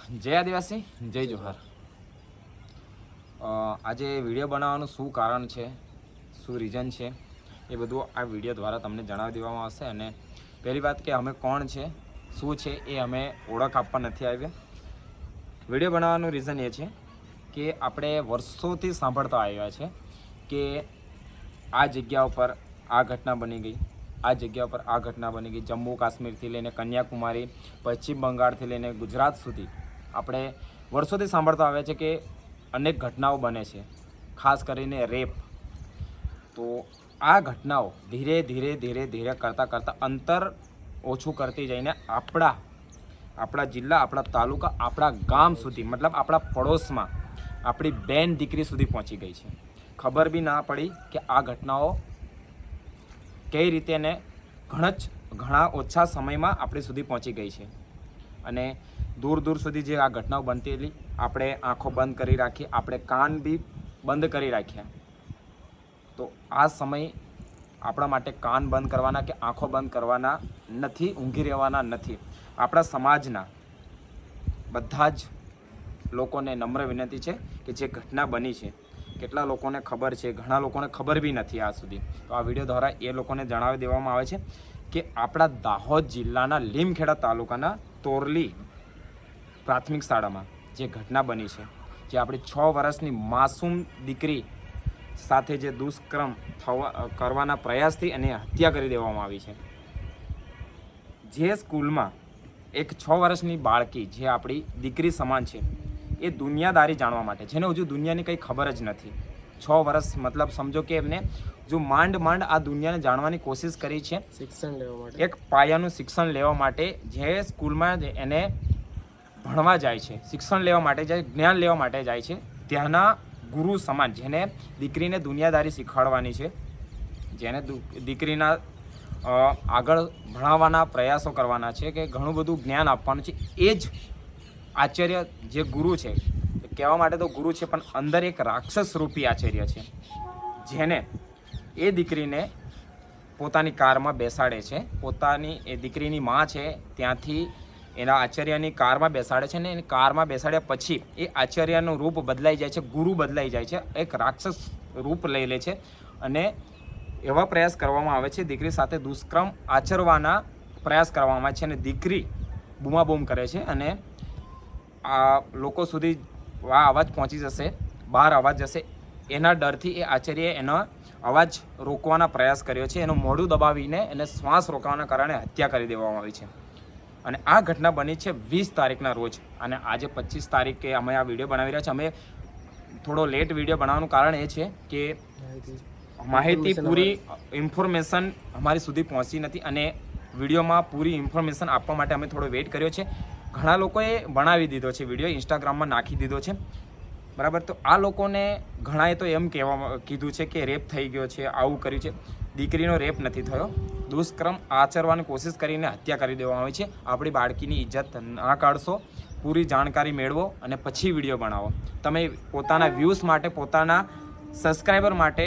જય આદિવાસી, જય જોહાર. આજે વિડીયો બનાવવાનું શું કારણ છે, શું રીઝન છે, એ બધું આ વિડીયો દ્વારા તમને જણાવી દેવામાં આવશે. અને પહેલી વાત કે અમે કોણ છે, શું છે, એ અમે ઓળખ આપવા નથી આવ્યા. વિડીયો બનાવવાનું રીઝન એ છે કે આપણે વર્ષોથી સાંભળતા આવ્યા છે કે આ જગ્યા ઉપર આ ઘટના બની ગઈ, આ જગ્યા પર આ ઘટના બની ગઈ. જમ્મુ કાશ્મીરથી લઈને કન્યાકુમારી, પશ્ચિમ બંગાળથી લઈને ગુજરાત સુધી આપણે વર્ષોથી સાંભળતા આવ્યા છે કે અનેક ઘટનાઓ બને છે, ખાસ કરીને રેપ. તો આ ઘટનાઓ ધીરે ધીરે ધીરે ધીરે કરતાં અંતર ઓછું કરતી જઈને આપણા જિલ્લા, આપણા તાલુકા, આપણા ગામ સુધી, મતલબ આપણા પડોશમાં આપણી બેન દીકરી સુધી પહોંચી ગઈ છે. ખબર બી ના પડી કે આ ઘટનાઓ કઈ રીતે ને ઘણા ઓછા સમયમાં આપણી સુધી પહોંચી ગઈ છે. અને દૂર દૂર સુધી જે આ ઘટનાઓ બનતી હતી, આપણે આંખો બંધ કરી રાખી, આપણે કાન બી બંધ કરી રાખ્યા. તો આ સમય આપણા માટે કાન બંધ કરવાના કે આંખો બંધ કરવાના નથી, ઊંઘી રહેવાના નથી. આપણા સમાજના બધા જ લોકોને નમ્ર વિનંતી છે કે જે ઘટના બની છે, કેટલા લોકોને ખબર છે, ઘણા લોકોને ખબર બી નથી આજ સુધી. તો આ વિડીયો દ્વારા એ લોકોને જણાવી દેવામાં આવે છે કે આપણા દાહોદ જિલ્લાના લીમખેડા તાલુકાના તોરલી પ્રાથમિક શાળામાં જે ઘટના બની છે, જે આપણી 6 વર્ષની માસૂમ દીકરી સાથે જે દુષ્કર્મ કરવાના પ્રયાસથી અને હત્યા કરી દેવામાં આવી છે. જે સ્કૂલમાં એક 6 વર્ષની બાળકી જે આપણી દીકરી સમાન છે, એ દુનિયાદારી જાણવા માટે, જેને હજુ દુનિયાની કંઈ ખબર જ નથી, 6 વર્ષ મતલબ સમજો કે એમને જો માંડ આ દુનિયાને જાણવાની કોશિશ કરી છે, શિક્ષણ લેવા માટે, એક પાયાનું શિક્ષણ લેવા માટે જે સ્કૂલમાં એને ભણવા જાય છે, શિક્ષણ લેવા માટે જાય, જ્ઞાન લેવા માટે જાય છે, ત્યાંના ગુરુ સમાન, જેને દીકરીને દુનિયાદારી શીખવાડવાની છે, જેને દીકરીના આગળ ભણાવવાના પ્રયાસો કરવાના છે, કે ઘણું બધું જ્ઞાન આપવાનું છે, એ જ આચાર્ય જે ગુરુ છે, કહેવા માટે તો ગુરુ છે પણ અંદર એક રાક્ષસ રૂપી આચાર્ય છે, જેને એ દીકરીને પોતાની કારમાં બેસાડે છે. પોતાની એ દીકરીની માં છે ત્યાંથી એના આચાર્યની કારમાં બેસાડે છે, ને એની કારમાં બેસાડ્યા પછી એ આચાર્યનું રૂપ બદલાઈ જાય છે, ગુરુ બદલાઈ જાય છે, એક રાક્ષસ રૂપ લઈ લે છે. અને એવા પ્રયાસ કરવામાં આવે છે, દીકરી સાથે દુષ્કર્મ આચરવાના પ્રયાસ કરવામાં આવે છે, અને દીકરી બૂમાબૂમ કરે છે. અને આ લોકો સુધી આ અવાજ પહોંચી જશે, બહાર અવાજ જશે, એના ડરથી એ આચાર્યએ એનો અવાજ રોકવાના પ્રયાસ કર્યો છે. એનું મોઢું દબાવીને એને શ્વાસ રોકવાના કારણે હત્યા કરી દેવામાં આવી છે. અને આ ઘટના બની છે 20 તારીખના રોજ. અને આજે 25 તારીખે અમે આ વિડીયો બનાવી રહ્યા છીએ. અમે થોડો લેટ વિડીયો બનાવવાનું કારણ એ છે કે માહિતી પૂરી ઇન્ફોર્મેશન અમારી સુધી પહોંચી નથી, અને વિડીયોમાં પૂરી ઇન્ફોર્મેશન આપવા માટે અમે થોડો વેઇટ કર્યો છે. ઘણા લોકોએ બનાવી દીધો છે વિડીયો, ઇન્સ્ટાગ્રામમાં નાખી દીધો છે, બરાબર. તો આ લોકોને ઘણાએ તો એમ કીધું છે કે રેપ થઈ ગયો છે, આવું કર્યું છે. દીકરીનો રેપ નથી થયો, દુષ્કર્મ આચરવાની કોશિશ કરીને હત્યા કરી દેવામાં આવી છે. આપણી બાળકીની ઇજ્જત ના કાઢશો, પૂરી જાણકારી મેળવો અને પછી વિડીયો બનાવો. તમે પોતાના વ્યૂઝ માટે, પોતાના સબસ્ક્રાઈબર માટે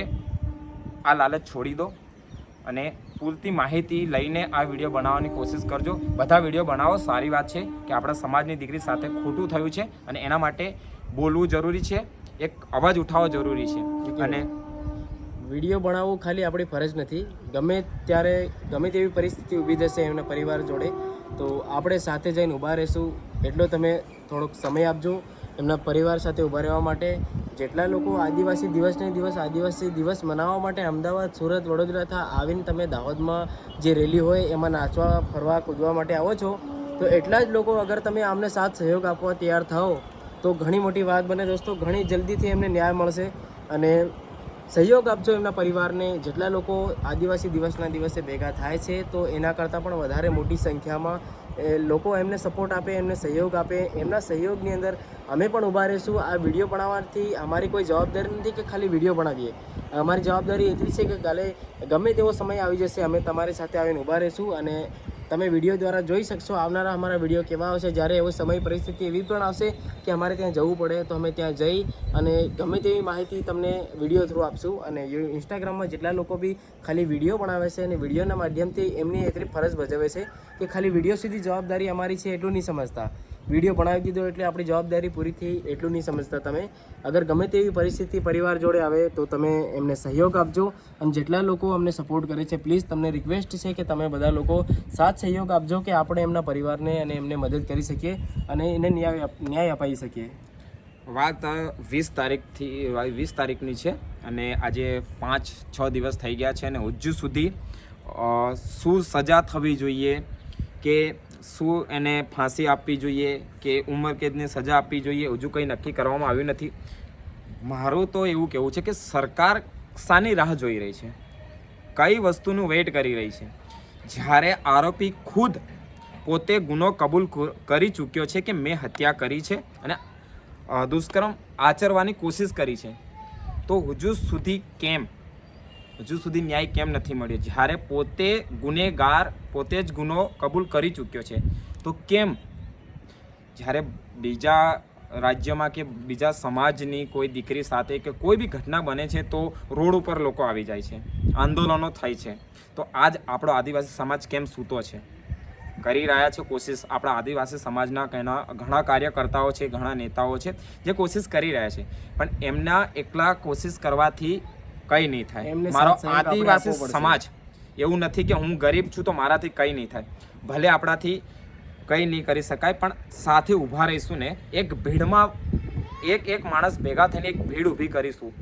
આ લાલચ છોડી દો અને પૂરતી માહિતી લઈને આ વિડીયો બનાવવાની કોશિશ કરજો. બધા વિડીયો બનાવો, સારી વાત છે કે આપણા સમાજની દીકરી સાથે ખોટું થયું છે અને એના માટે બોલવું જરૂરી છે, એક અવાજ ઉઠાવવો જરૂરી છે. અને વિડીયો બનાવવું ખાલી આપણી ફરજ નથી. ગમે ત્યારે ગમે તેવી પરિસ્થિતિ ઊભી થશે એમના પરિવાર જોડે, તો આપણે સાથે જઈને ઊભા રહીશું. એટલો તમે થોડોક સમય આપજો એમના પરિવાર સાથે ઊભા રહેવા માટે. જેટલા લોકો આદિવાસી દિવસ મનાવવા માટે અમદાવાદ, સુરત, વડોદરાથી આવીને તમે દાહોદમાં જે રેલી હોય એમાં નાચવા, ફરવા, કૂદવા માટે આવો છો, તો એટલા જ લોકો અગર તમે આમને સાથ સહયોગ આપવા તૈયાર થાઓ તો ઘણી મોટી વાત બને દોસ્તો. ઘણી જલ્દીથી એમને ન્યાય મળશે. અને સહયોગ આપજો એમના પરિવારને. જેટલા લોકો આદિવાસી દિવસના દિવસે ભેગા થાય છે, તો એના કરતાં પણ વધારે મોટી સંખ્યામાં લોકો એમને સપોર્ટ આપે, એમને સહયોગ આપે. એમના સહયોગની અંદર અમે પણ ઊભા રહીશું. આ વિડીયો બનાવવાથી અમારી કોઈ જવાબદારી નથી કે ખાલી વિડીયો બનાવીએ. અમારી જવાબદારી એટલી છે કે કાલે ગમે તેવો સમય આવી જશે, અમે તમારી સાથે આવીને ઊભા રહીશું. અને તમે વિડીયો દ્વારા જોઈ શકશો આવનારા અમારા વિડીયો કેવા આવશે. જ્યારે એવો સમય પરિસ્થિતિ એવી પણ આવશે કે અમારે ત્યાં જવું પડે, તો અમે ત્યાં જઈ અને ગમે તેવી માહિતી તમને વિડીયો થ્રુ આપશું. અને ઇન્સ્ટાગ્રામમાં જેટલા લોકો બી ખાલી વિડીયો બનાવે છે અને વિડીયોના માધ્યમથી એમની એટલી ફરજ ભજવે છે કે ખાલી વિડીયો સુધી જવાબદારી અમારી છે એટલું નહીં સમજતા વિડીયો બનાવી દીધો એટલે આપણી જવાબદારી પૂરી થઈ એટલું નહીં સમજતા તમે. અગર ગમે તેવી પરિસ્થિતિ પરિવાર જોડે આવે તો તમે એમને સહયોગ આપજો. અને જેટલા લોકો અમને સપોર્ટ કરે છે પ્લીઝ તમને રિક્વેસ્ટ છે કે તમે બધા લોકો સાથ સહયોગ આપજો કે આપણે એમના પરિવારને અને એમને મદદ કરી શકીએ અને એને ન્યાય અપાવી શકીએ. વાત 20 તારીખની છે અને આજે 5-6 દિવસ થઈ ગયા છે અને હજુ સુધી શું સજા થવી જોઈએ કે શું એને ફાંસી આપવી જોઈએ કે ઉંમરકેદની સજા આપવી જોઈએ હજુ કંઈ નક્કી કરવામાં આવ્યું નથી. મારું તો એવું કહેવું છે કે સરકાર શાની રાહ જોઈ રહી છે, કઈ વસ્તુનું વેઇટ કરી રહી છે? જ્યારે આરોપી ખુદ પોતે ગુનો કબૂલ કરી ચૂક્યો છે કે મેં હત્યા કરી છે અને દુષ્કર્મ આચરવાની કોશિશ કરી છે, તો હજુ સુધી ન્યાય કેમ નથી મળ્યો? જ્યારે પોતે ગુનેગાર પોતે જ ગુનો કબૂલ કરી ચૂક્યો છે તો કેમ જ્યારે બીજા રાજ્યમાં કે બીજા સમાજની કોઈ દીકરી સાથે કે કોઈ બી ઘટના બને છે તો રોડ ઉપર લોકો આવી જાય છે, આંદોલનો થાય છે, તો આજ આપણો આદિવાસી સમાજ કેમ સૂતો છે? કરી રહ્યા છે કોશિશ. આપણા આદિવાસી સમાજના ઘણા કાર્યકર્તાઓ છે, ઘણા નેતાઓ છે જે કોશિશ કરી રહ્યા છે, પણ એમના એકલા કોશિશ કરવાથી કંઈ નહીં થાય. મારો આદિવાસી સમાજ એવું નથી કે હું ગરીબ છું તો મારાથી કંઈ નહીં થાય. ભલે આપણાથી કંઈ નહીં કરી શકાય પણ સાથે ઊભા રહીશું ને એક ભીડમાં એક માણસ ભેગા થઈને એક ભીડ ઊભી કરીશું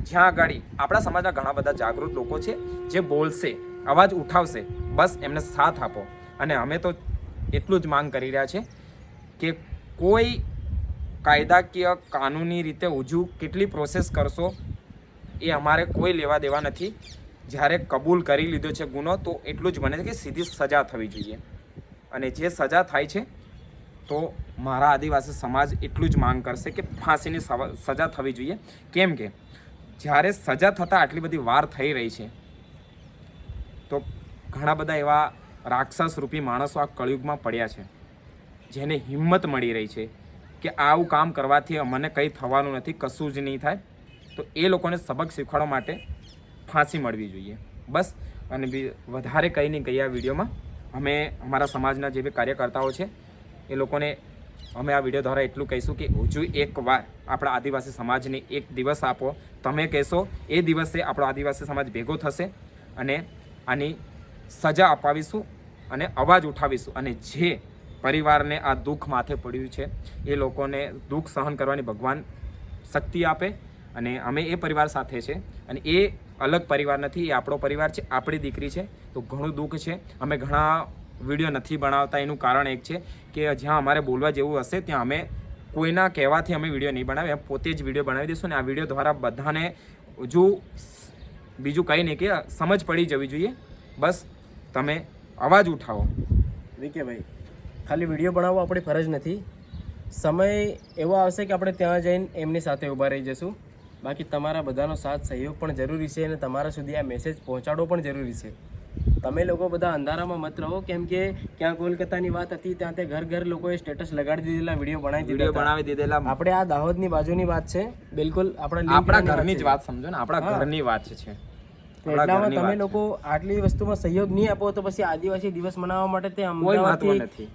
જ્યાં આગળ આપણા સમાજના ઘણા બધા જાગૃત લોકો છે જે બોલશે, અવાજ ઉઠાવશે. બસ એમને સાથ આપો. અને અમે તો એટલું જ માંગ કરી રહ્યા છે કે કોઈ કાયદાકીય કાનૂની રીતે હજુ કેટલી પ્રોસેસ કરશો એ અમારે કોઈ લેવા દેવા નથી. જ્યારે કબૂલ કરી લીધો છે ગુનો તો એટલું જ બને છે કે સીધી સજા થવી જોઈએ. અને જે સજા થાય છે તો મારા આદિવાસી સમાજ એટલું જ માંગ કરશે કે ફાંસીની સજા થવી જોઈએ. કેમ કે જ્યારે સજા થતાં આટલી બધી વાર થઈ રહી છે તો ઘણા બધા એવા રાક્ષસ રૂપી માણસો આ કળયુગમાં પડ્યા છે જેને હિંમત મળી રહી છે કે આવું કામ કરવાથી મને કંઈ થવાનું નથી, કશું જ નહીં થાય. તો એ લોકોને સબક શીખવાડવા માટે ફાંસી મળવી જોઈએ બસ. અને વધારે કંઈ નહીં કહીએ આ વિડીયોમાં. અમે અમારા સમાજના જે બી કાર્યકર્તાઓ છે એ લોકોને અમે આ વિડીયો દ્વારા એટલું કહીશું કે હજુ એકવાર આપણા આદિવાસી સમાજને એક દિવસ આપો. તમે કહેશો એ દિવસે આપણો આદિવાસી સમાજ ભેગો થશે અને આની સજા અપાવીશું અને અવાજ ઉઠાવીશું. અને જે પરિવારને આ દુઃખ માથે પડ્યું છે એ લોકોને દુઃખ સહન કરવાની ભગવાન શક્તિ આપે. અને અમે એ પરિવાર સાથે છે અને એ અલગ પરિવાર નથી, એ આપણો પરિવાર છે, આપણી દીકરી છે. તો ઘણું દુઃખ છે. અમે ઘણા વિડીયો નથી બનાવતા એનું કારણ એક છે કે જ્યાં અમારે બોલવા જેવું હશે ત્યાં અમે કોઈના કહેવાથી અમે વિડીયો નહીં બનાવીએ, પોતે જ વિડીયો બનાવી દઈશું. અને આ વિડીયો દ્વારા બધાને હજુ બીજું કંઈ નહીં કે સમજ પડી જવી જોઈએ. બસ તમે અવાજ ઉઠાવો. વિકેભાઈ, ખાલી વિડીયો બનાવવો આપણી ફરજ નથી. સમય એવો આવશે કે આપણે ત્યાં જઈને એમની સાથે ઊભા રહી જશું. બાકી તમારા બધાનો સાથ સહયોગ પણ જરૂરી છે અને તમારા સુધી આ મેસેજ પહોંચાડવો પણ જરૂરી છે. તમે લોકો બધા અંધારામાં મત રહો. કેમ કે ક્યાં કોલકાતાની વાત હતી ત્યાં તે ઘર લોકોએ સ્ટેટસ લગાડી દીધેલા, વિડીયો બનાવી દીધેલા. આપણે આ દાહોદની બાજુની વાત છે, બિલકુલ આપણા ઘરની જ વાત સમજો ને, આપણા ઘરની વાત છે. એટલામાં તમે લોકો આટલી વસ્તુમાં સહયોગ નહીં આપો તો પછી આદિવાસી દિવસ મનાવવા માટે તે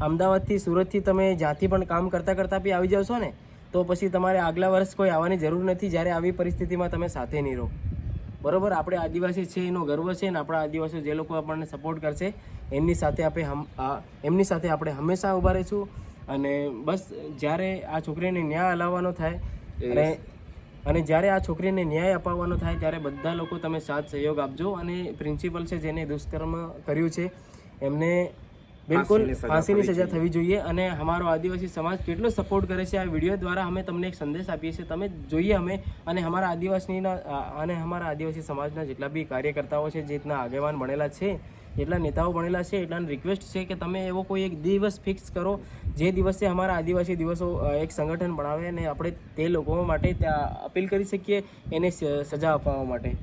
અમદાવાદથી સુરતથી તમે જ્યાંથી પણ કામ કરતા બી આવી જાવ છો ને તો પછી તમારે આગલા વર્ષ કોઈ આવવાની જરૂર નથી જ્યારે આવી પરિસ્થિતિમાં તમે સાથે નહીં રહો. બરોબર? આપણે આદિવાસી છે એનો ગર્વ છે ને આપણા આદિવાસીઓ જે લોકો આપણને સપોર્ટ કરશે એમની સાથે આપણે હંમેશા ઊભા રહીશું. અને બસ જ્યારે આ છોકરીને ન્યાય અલાવવાનો થાય અને જ્યારે આ છોકરીને ન્યાય અપાવવાનો થાય ત્યારે બધા લોકો તમે સાથ સહયોગ આપજો. અને પ્રિન્સિપલ છે જેને દુષ્કર્મ કર્યું છે એમને બિલકુલ ફાંસીની સજા થવી જોઈએ. અને અમારો આદિવાસી સમાજ કેટલો સપોર્ટ કરે છે આ વિડીયો દ્વારા અમે તમને એક સંદેશ આપીએ છીએ, તમે જોઈએ અમે. અને અમારા આદિવાસી સમાજના જેટલા બી કાર્યકર્તાઓ છે, જેટલા આગેવાન બનેલા છે, જેટલા નેતાઓ બનેલા છે, એટલાને રિક્વેસ્ટ છે કે તમે એવો કોઈ એક દિવસ ફિક્સ કરો જે દિવસે અમારા આદિવાસી દિવસો એક સંગઠન બનાવે અને આપણે તે લોકો માટે ત્યાં અપીલ કરી શકીએ એને સજા આપવા માટે.